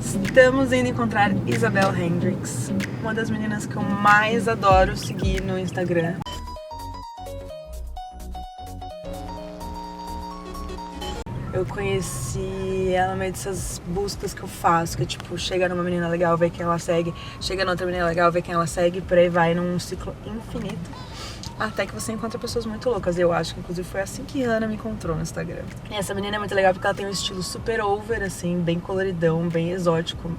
Estamos indo encontrar Isabel Hendrix, uma das meninas que eu mais adoro seguir no Instagram. Eu conheci ela no meio dessas buscas que eu faço, que tipo, chega numa menina legal, vê quem ela segue, chega noutra menina legal, vê quem ela segue, por aí vai num ciclo infinito, até que você encontra pessoas muito loucas. Eu acho que inclusive foi assim que Hanna me encontrou no Instagram. E essa menina é muito legal porque ela tem um estilo super over, assim, bem coloridão, bem exótico,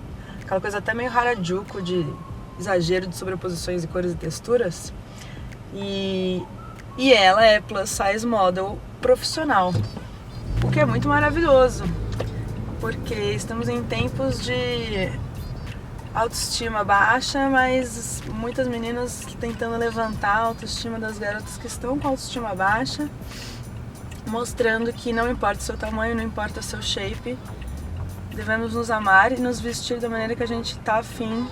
aquela coisa até meio harajuku, de exagero de sobreposições de cores e texturas. E ela é plus size model profissional. O que é muito maravilhoso, porque estamos em tempos de autoestima baixa, mas muitas meninas tentando levantar a autoestima das garotas que estão com a autoestima baixa, mostrando que não importa o seu tamanho, não importa o seu shape, devemos nos amar e nos vestir da maneira que a gente tá afim,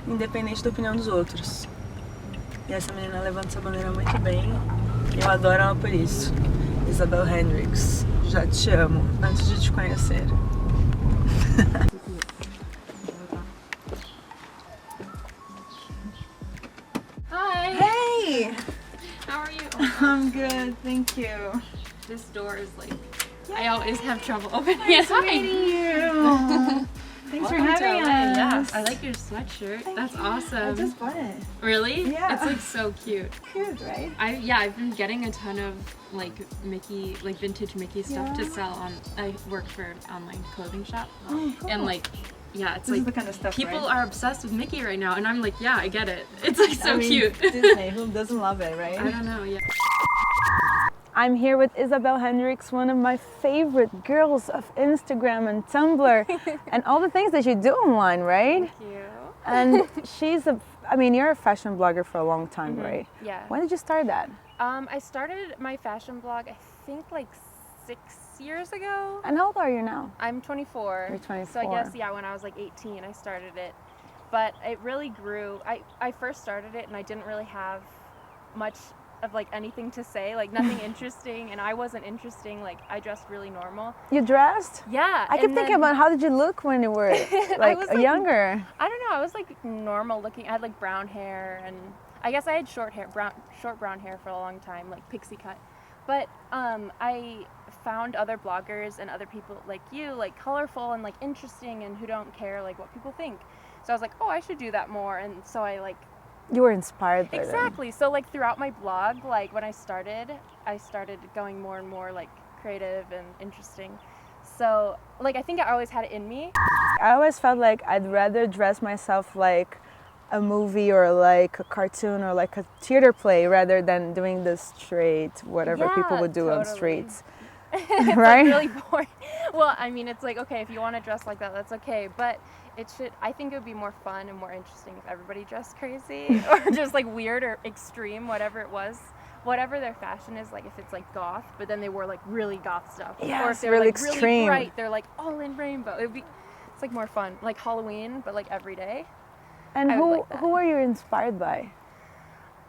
independente da opinião dos outros. E essa menina levanta essa bandeira muito bem, e eu adoro ela por isso. Isabel Hendrix, já te amo, antes de te conhecer. Hi! Hey! How are you? I'm good, thank you. This door is like, I always have trouble opening it. Nice meeting you! Thanks for having us. Yeah, I like your sweatshirt. That's awesome. I just bought it. Really? Yeah. It's like so cute. Cute, right? I've been getting a ton of like Mickey, like vintage Mickey stuff to sell on. I work for an online clothing shop, Oh, cool. and like, yeah, it's This is like the kind of stuff, people right? are obsessed with Mickey right now, and I'm like, yeah, I get it. It's like so I mean, cute. Disney, who doesn't love it, right? I don't know. Yeah. I'm here with Isabel Hendrix, one of my favorite girls of Instagram and Tumblr and all the things that you do online, right? Thank you. And you're a fashion blogger for a long time, right? Yeah. When did you start that? I started my fashion blog, I think like 6 years ago. And how old are you now? I'm 24. You're 24. So I guess, yeah, when I was like 18, I started it. But it really grew. I first started it and I didn't really have much of like anything to say, like nothing interesting, and I wasn't interesting, like I dressed really normal. You dressed? Yeah. I keep thinking about how did you look when you were like, was, younger? I don't know, I was like normal looking. I had like brown hair, and I guess I had short brown hair for a long time, like pixie cut. But I found other bloggers and other people like you, like colorful and like interesting and who don't care like what people think. So I was like, oh, I should do that more. And so I like, you were inspired by exactly. them. So like throughout my blog, like when I started going more and more like creative and interesting. So like I think I always had it in me. I always felt like I'd rather dress myself like a movie or like a cartoon or like a theater play rather than doing the straight whatever people would do on streets. It's right? like really boring. Well, I mean, it's like, okay, if you want to dress like that, that's okay. But I think it would be more fun and more interesting if everybody dressed crazy or just like weird or extreme, whatever it was. Whatever their fashion is, like if it's like goth, but then they wore like really goth stuff. Yes, or if they're really like extreme. really bright, they're like all in rainbow. It's like more fun. Like Halloween, but like every day. And who are you inspired by?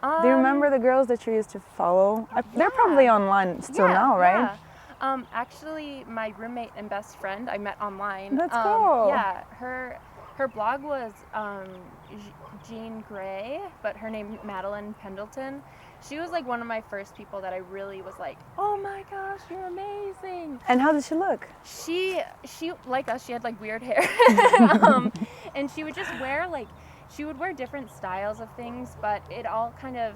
Do you remember the girls that you used to follow? They're probably online still now, right? Yeah. Actually, my roommate and best friend I met online. That's cool. Yeah, her blog was Jean Grey, but her name Madeline Pendleton. She was like one of my first people that I really was like, oh my gosh, you're amazing. And how did she look? She like us, she had like weird hair, and she would just wear she would wear different styles of things, but it all kind of,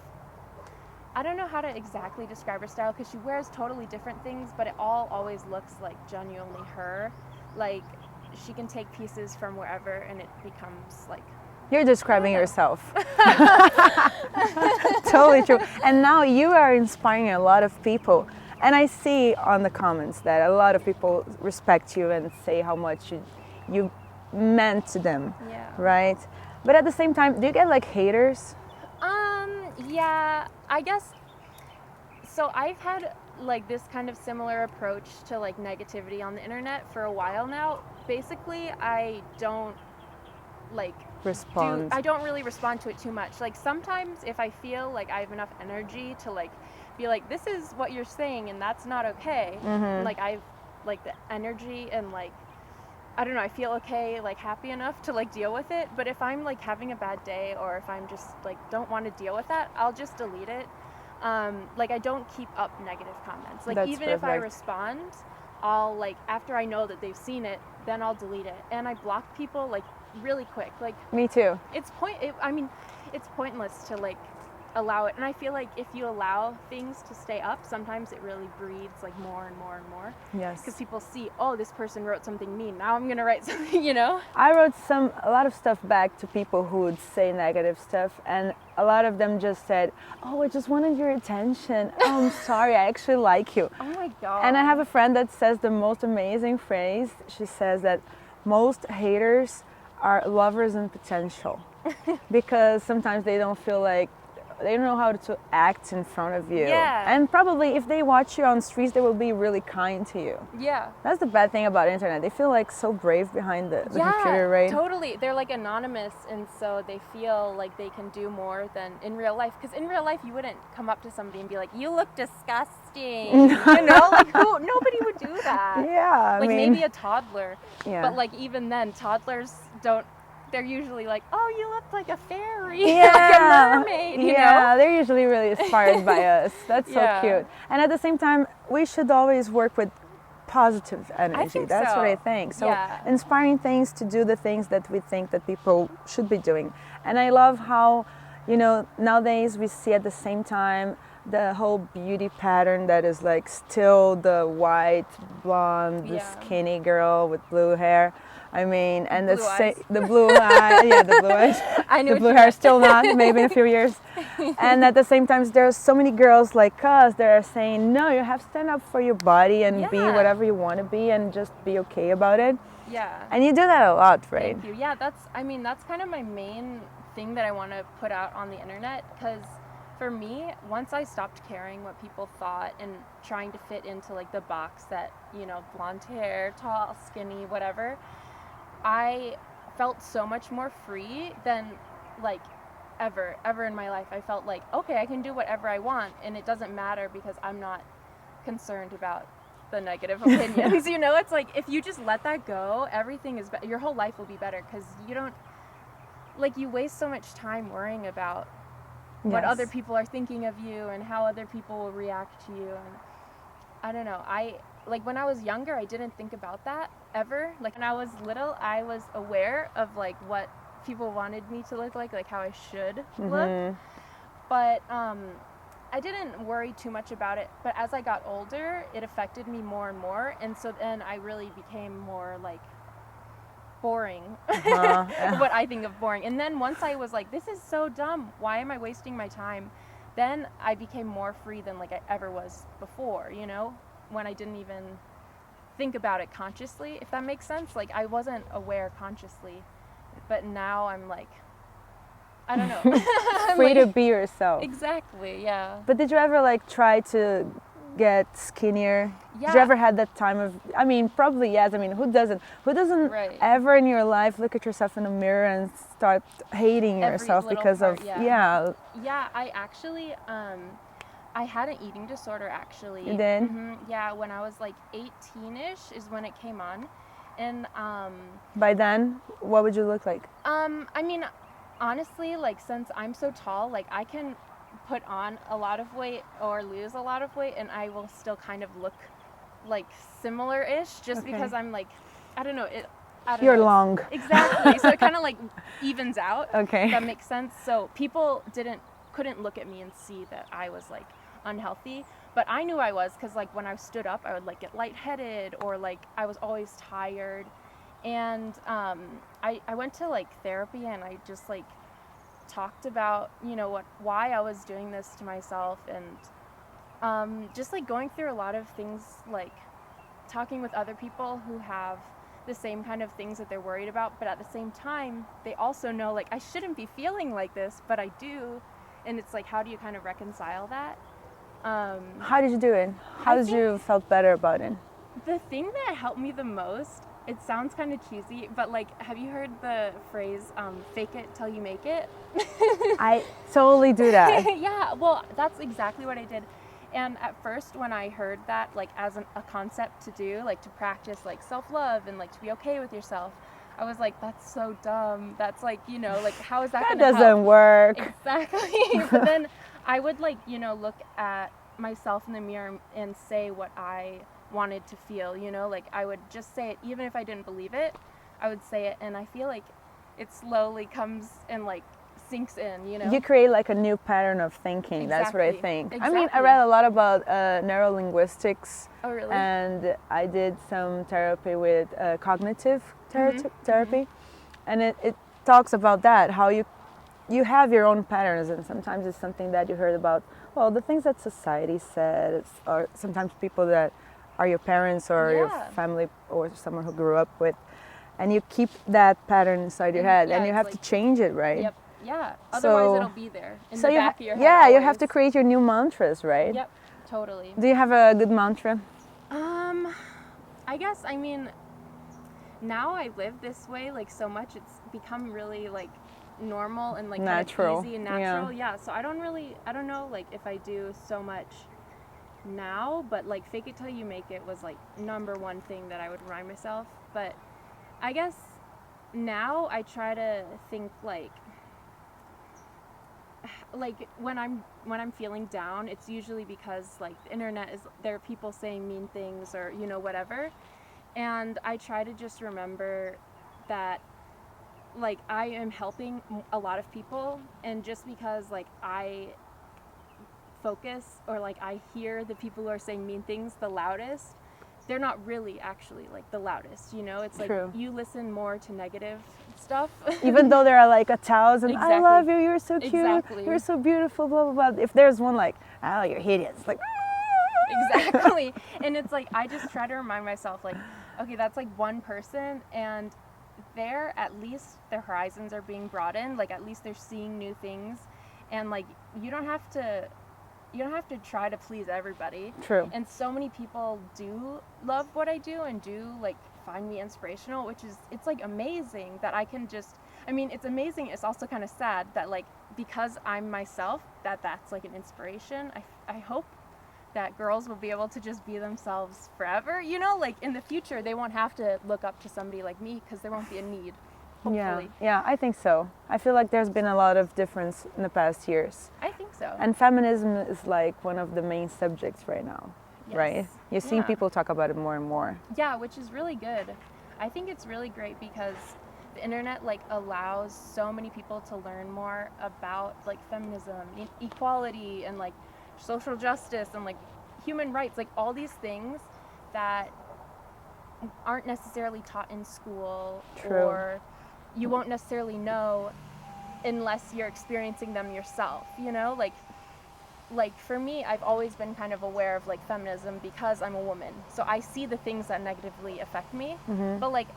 I don't know how to exactly describe her style because she wears totally different things, but it all always looks like genuinely her. Like she can take pieces from wherever and it becomes like. You're describing yourself. Totally true. And now you are inspiring a lot of people. And I see on the comments that a lot of people respect you and say how much you meant to them. Yeah. Right? But at the same time, do you get like haters? Yeah, I guess. So I've had like this kind of similar approach to like negativity on the internet for a while now. Basically, I don't like respond. I don't really respond to it too much. Like sometimes if I feel like I have enough energy to like be like, this is what you're saying and that's not okay. And like I've like the energy and like I don't know, I feel okay, like happy enough to like deal with it. But if I'm like having a bad day, or if I'm just like don't want to deal with that, I'll just delete it. Like I don't keep up negative comments. Like That's even if I perfect. respond, I'll like, after I know that they've seen it, then I'll delete it. And I block people like really quick. Like Me too. it's it's pointless to like allow it. And I feel like if you allow things to stay up, sometimes it really breeds like more and more and more. Yes. Because people see, oh, this person wrote something mean, now I'm gonna write something, you know? I wrote a lot of stuff back to people who would say negative stuff, and a lot of them just said, oh, I just wanted your attention. Oh, I'm sorry, I actually like you. Oh my God. And I have a friend that says the most amazing phrase. She says that most haters are lovers in potential because sometimes they don't feel like, they don't know how to act in front of you. Yeah. And probably if they watch you on streets, they will be really kind to you. Yeah. That's the bad thing about internet. They feel like so brave behind the computer, right? Totally. They're like anonymous, and so they feel like they can do more than in real life. Because in real life, you wouldn't come up to somebody and be like, "You look disgusting." You know, like nobody would do that. Yeah, Like I mean, maybe a toddler. Yeah. But like even then, toddlers don't. They're usually like, "Oh, you look like a fairy, yeah, like a mermaid." You know? they're usually really inspired by us. That's Yeah. so cute. And at the same time, we should always work with positive energy. think That's so. what I think. So Yeah. inspiring things to do the things that we think that people should be doing. And I love how, you know, nowadays we see at the same time the whole beauty pattern that is like still the white, blonde, the Yeah. skinny girl with blue hair. I mean, and Blue eyes. the blue eye, yeah, the blue eyes. I know The what blue you hair meant. still not, maybe in a few years. And at the same time, there's so many girls like us that are saying, no, you have to stand up for your body and be Yeah. whatever you want to be and just be okay about it. Yeah. And you do that a lot, right? Thank you. Yeah, that's kind of my main thing that I want to put out on the internet, because for me, once I stopped caring what people thought and trying to fit into like the box that, you know, blonde hair, tall, skinny, whatever, I felt so much more free than like ever in my life. I felt like, okay, I can do whatever I want, and it doesn't matter because I'm not concerned about the negative opinions. You know, it's like if you just let that go, everything is your whole life will be better, because you don't, like, you waste so much time worrying about what Yes. other people are thinking of you and how other people will react to you. And I don't know, like when I was younger, I didn't think about that ever. Like when I was little, I was aware of like what people wanted me to look like how I should look. But I didn't worry too much about it. But as I got older, it affected me more and more. And so then I really became more like boring. What I think of boring. And then once I was like, this is so dumb, why am I wasting my time? Then I became more free than like I ever was before, you know, when I didn't even think about it consciously, if that makes sense. Like I wasn't aware consciously, but now I'm like, I don't know. I'm Free like, to be yourself. Exactly, yeah. But did you ever like try to get skinnier? Yeah. Did you ever had that time of, I mean, probably yes. I mean, who doesn't Right. ever in your life look at yourself in the mirror and start hating Every yourself little because part, of, yeah. Yeah, I actually, I had an eating disorder actually. You did? Yeah, when I was like 18-ish is when it came on. And By then, what would you look like? I mean, honestly, like since I'm so tall, like I can put on a lot of weight or lose a lot of weight and I will still kind of look like similar-ish, just Okay. because I'm like, I don't know, You're long. Exactly. So it kind of like evens out. Okay. If that makes sense. So people couldn't look at me and see that I was like unhealthy, but I knew I was, because like when I stood up, I would like get lightheaded, or like I was always tired. And I went to like therapy, and I just like talked about, you know, why I was doing this to myself, and just like going through a lot of things, like talking with other people who have the same kind of things that they're worried about, but at the same time they also know like I shouldn't be feeling like this, but I do. And it's like, how do you kind of reconcile that? How did you do it? How did you felt better about it? The thing that helped me the most, it sounds kind of cheesy, but like, have you heard the phrase fake it till you make it? I totally do that. Yeah, well, that's exactly what I did. And at first when I heard that like as a concept to do, like to practice like self-love and like to be okay with yourself, I was like, that's so dumb. That's like, you know, like how is that That gonna doesn't help? work. Exactly. But then I would like, you know, look at myself in the mirror and say what I wanted to feel, you know, like I would just say it even if I didn't believe it. I would say it, and I feel like it slowly comes and like sinks in, you know. You create like a new pattern of thinking. Exactly. That's what I think. Exactly. I mean, I read a lot about neurolinguistics. Oh, really? And I did some therapy with cognitive therapy, and it talks about that, how you have your own patterns, and sometimes it's something that you heard about, well, the things that society said, or sometimes people that are your parents or your family or someone who grew up with, and you keep that pattern inside your head, and you have to change it, right? Yep. Yeah. Otherwise, it'll be there in the back of your head. Yeah, always. you have to create your new mantras, right? Yep. Totally. Do you have a good mantra? I guess, I mean, now I live this way like so much, it's become really like normal and like natural. Kind of easy and natural. Yeah. So I don't know like if I do so much now, but like fake it till you make it was like number one thing that I would remind myself. But I guess now I try to think like when I'm feeling down, it's usually because like the internet there are people saying mean things or, you know, whatever. And I try to just remember that like I am helping a lot of people, and just because like I focus or like I hear the people who are saying mean things the loudest, they're not really actually like the loudest, you know. It's like True. You listen more to negative stuff. Even though there are like 1,000, Exactly. I love you, you're so cute, Exactly. you're so beautiful, blah, blah, blah. If there's one like, oh, you're hideous, like, Exactly. And it's like I just try to remind myself like, okay, that's like one person, and there at least their horizons are being broadened, like at least they're seeing new things, and like you don't have to try to please everybody. True. And so many people do love what I do and do like find me inspirational, which is, it's like amazing that I can just, I mean, it's amazing. It's also kind of sad that like, because I'm myself, that's like an inspiration. I hope that girls will be able to just be themselves forever, you know, like in the future they won't have to look up to somebody like me because there won't be a need. Hopefully. Yeah, I think so. I feel like there's been a lot of difference in the past years. I think so. And feminism is like one of the main subjects right now, Yes. right? You've seen Yeah. people talk about it more and more. Yeah, which is really good. I think it's really great because the internet like allows so many people to learn more about like feminism, equality, and like social justice and like human rights, like all these things that aren't necessarily taught in school. True. Or you won't necessarily know unless you're experiencing them yourself, you know? Like for me, I've always been kind of aware of like feminism because I'm a woman. So I see the things that negatively affect me, but like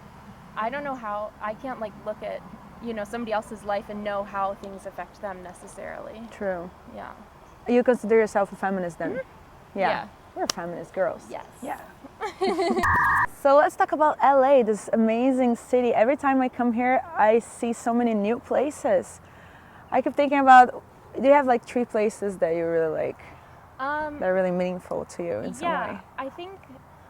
I don't know how, I can't like look at, you know, somebody else's life and know how things affect them necessarily. True. Yeah. You consider yourself a feminist then? Mm-hmm. Yeah. Yeah. We're feminist girls. Yes. Yeah. So let's talk about LA, this amazing city. Every time I come here, I see so many new places. I keep thinking about, do you have like 3 places that you really like, that are really meaningful to you in some way? I think,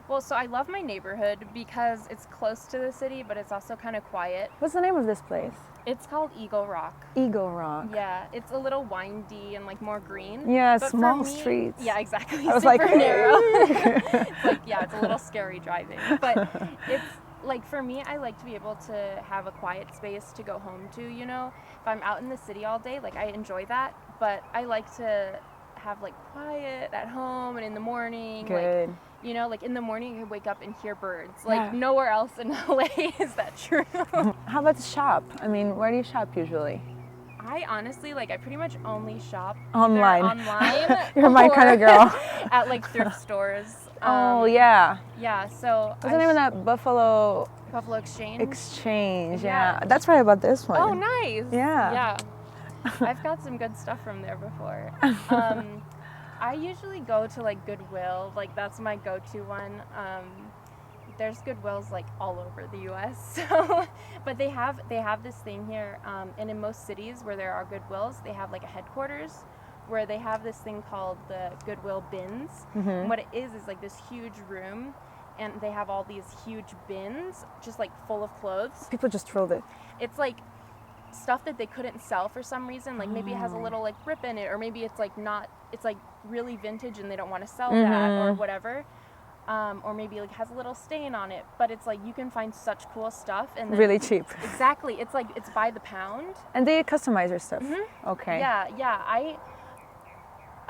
well, so I love my neighborhood because it's close to the city, but it's also kind of quiet. What's the name of this place? It's called Eagle Rock. Eagle Rock. Yeah, it's a little windy and like more green. Yeah, But small for me, streets. Yeah, exactly. I was Super like, narrow. It's like, yeah, it's a little scary driving. But it's like, for me, I like to be able to have a quiet space to go home to, you know? If I'm out in the city all day, like I enjoy that, but I like to have like quiet at home and in the morning. Good. Like, you know, like in the morning you can wake up and hear birds. Like nowhere else in LA is that true. How about the shop? I mean, where do you shop usually? I honestly, like, I pretty much only shop Online. Online. You're my kind of girl. At like thrift stores. Oh yeah. Yeah. So What's the name of that Buffalo Buffalo Exchange? Exchange? Yeah. Yeah. That's where I bought this one. Oh, nice. Yeah. Yeah. I've got some good stuff from there before. I usually go to like Goodwill. Like that's my go-to one. There's Goodwills like all over the U.S. So, but they have this thing here, and in most cities where there are Goodwills, they have like a headquarters where they have this thing called the Goodwill bins. And what it is like this huge room, and they have all these huge bins just like full of clothes. People just throwed it. It's like stuff that they couldn't sell for some reason, like maybe it has a little like rip in it, or maybe it's like not, it's like really vintage and they don't want to sell that or whatever, or maybe like has a little stain on it, but it's like you can find such cool stuff and then, Really cheap. exactly, it's like it's by the pound. And they customize your stuff. Okay. Yeah,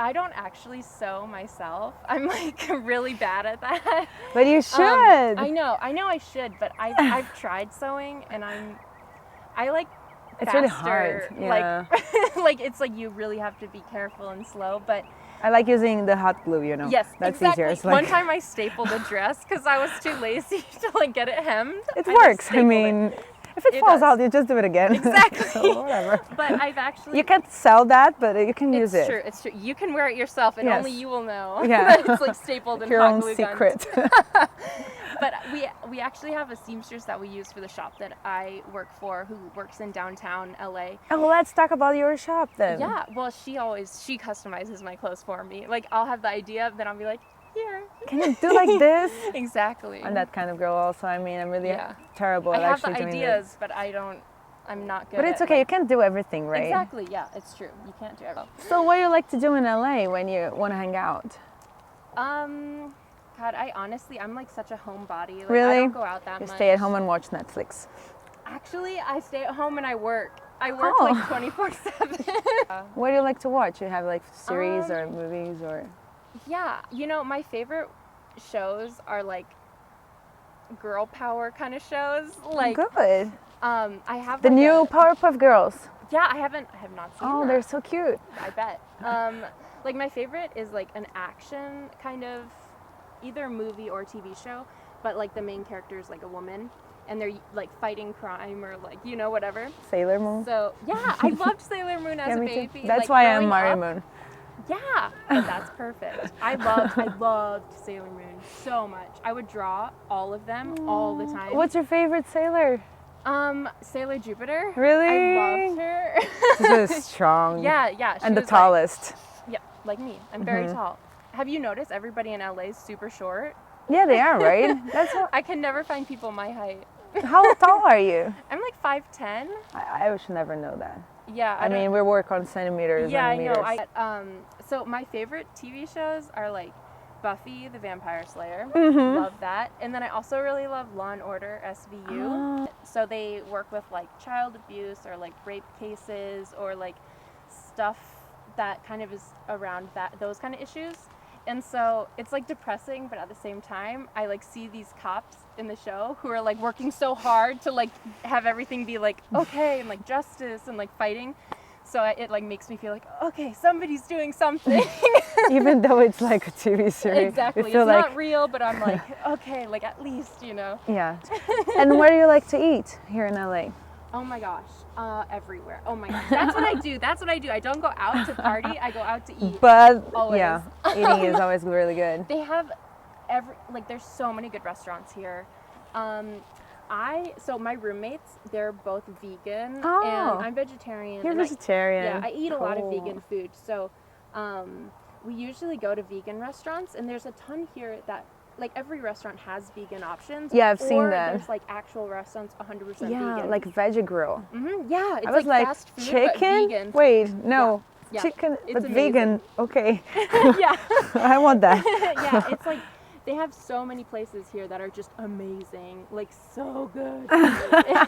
I don't actually sew myself. I'm like really bad at that. But you should. I know I should, but I've tried sewing, and I like It's faster, really hard. Yeah. like it's like you really have to be careful and slow, but I like using the hot glue, you know. yes, That's exactly. easier. It's One like, time I stapled a dress because I was too lazy to like get it hemmed. it I just works. I stapled mean, it. if it falls does. out, you just do it again. Exactly. So whatever. But I've actually You can't sell that, but you can use it. It's true. You can wear it yourself, and Yes. only you will know. Yeah. that it's like stapled in Your hot own glue guns. secret. But we actually have a seamstress that we use for the shop that I work for, who works in downtown LA. Oh, let's talk about your shop then. Yeah, well, she customizes my clothes for me. Like, I'll have the idea, then I'll be like, here. Can you do like this? Exactly. I'm that kind of girl also. I mean, I'm really Yeah. terrible I at have the actually doing ideas, but I'm not good But it's at, okay. You like, can't do everything, right? Exactly, yeah, it's true. You can't do everything. So what do you like to do in LA when you want to hang out? God, I'm like such a homebody. Like, Really? I don't go out that You much. stay at home and watch Netflix. Actually, I stay at home and I work. I work Oh. like 24/7. What do you like to watch? You have like series or movies or? Yeah, you know, my favorite shows are like girl power kind of shows. Like, Good. I have The like new Powerpuff Girls. Yeah, I have not seen Oh, that. they're so cute. I bet. Like my favorite is like an action kind of either movie or TV show, but like the main character is like a woman, and they're like fighting crime or like, you know, whatever. Sailor Moon. So yeah, I loved Sailor Moon as a me too. baby. That's like, why I'm growing up. MariMoon. Yeah, but that's perfect. I loved Sailor Moon so much. I would draw all of them all the time. What's your favorite sailor? Sailor Jupiter. Really? I loved her. She's strong. Yeah. And the was, like, tallest. yeah, like me. I'm very tall. Have you noticed everybody in LA is super short? Yeah, they are, right? That's how, I can never find people my height. how tall are you? I'm like 5'10". I should never know that. Yeah, I mean, we work on centimeters yeah, and meters. I know. So my favorite TV shows are like Buffy the Vampire Slayer. Love that. And then I also really love Law and Order SVU. So they work with like child abuse or like rape cases or like stuff that kind of is around those kind of issues. And so it's like depressing, but at the same time, I like see these cops in the show who are like working so hard to like have everything be like okay and like justice and like fighting. So it like makes me feel like, okay, somebody's doing something. Even though it's like a TV series. Exactly. You It's feel like, not real, but I'm like, okay, like at least, you know. yeah. And where do you like to eat here in LA? Oh my gosh, everywhere. Oh my gosh, that's what I do. That's what I do. I don't go out to party. I go out to eat. But Always. yeah, eating is always really good. They have there's so many good restaurants here. So my roommates, they're both vegan, and I'm vegetarian. You're and vegetarian. Yeah, I eat a lot of Cool. vegan food. So we usually go to vegan restaurants, and there's a ton here that, like, every restaurant has vegan options. Yeah, I've seen or that. There's like actual restaurants 100% Yeah, vegan. like veggie grill. Yeah, it's I was like, fast food, chicken? but vegan. Wait, no. Yeah. Chicken, It's but amazing. vegan. Okay. Yeah. I want that. Yeah, it's like they have so many places here that are just amazing, like so good. I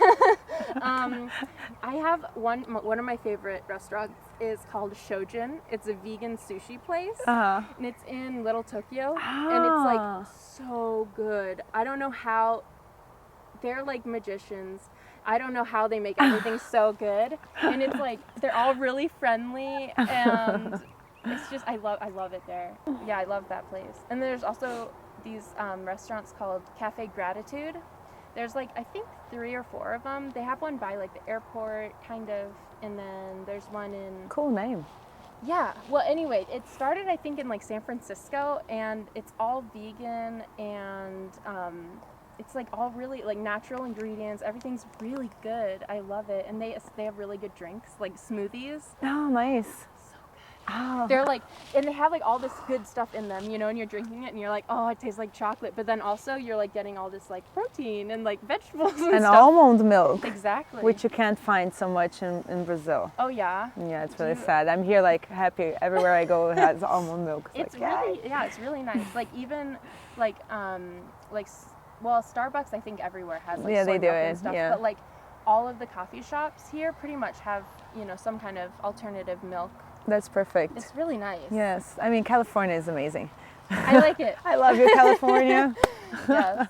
have one of my favorite restaurants is called Shojin. It's a vegan sushi place, and it's in Little Tokyo, and it's like so good. I don't know how they're like magicians. I don't know how they make everything so good, and it's like they're all really friendly, and it's just I love it there. Yeah, I love that place. And there's also these restaurants called Cafe Gratitude. There's like I think 3 or 4 of them. They have one by like the airport kind of, and then there's one in Cool name. yeah. Well, anyway, it started I think in like San Francisco, and it's all vegan, and it's like all really like natural ingredients. Everything's really good. I love it, and they have really good drinks like smoothies. Oh, nice. So good. Oh. They're like, and they have like all this good stuff in them, you know, and you're drinking it and you're like, oh, it tastes like chocolate. But then also you're like getting all this like protein and like vegetables and stuff. Almond milk. Exactly. Which you can't find so much in Brazil. Oh yeah. Yeah, it's really sad. I'm here like happy. Everywhere I go it has almond milk. It's like, really, yeah, it's really nice. Like even like, well, Starbucks I think everywhere has like yeah, soy they do milk it. and stuff. Yeah. But like all of the coffee shops here pretty much have, you know, some kind of alternative milk. That's perfect. It's really nice. Yes, I mean California is amazing. I like it. I love you, California. Yes.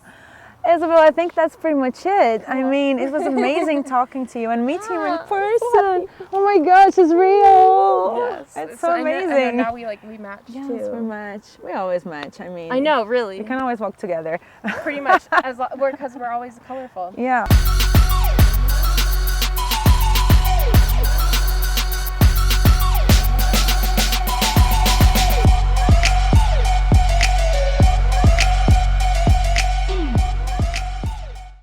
Isabel, I think that's pretty much it. I mean, it was amazing talking to you and meeting you in person. Oh my gosh, it's real. Yes. It's so amazing. And now we match yes, too. we match. We always match. I mean, I know, really. we can always walk together. Pretty much, because we're always colorful. Yeah.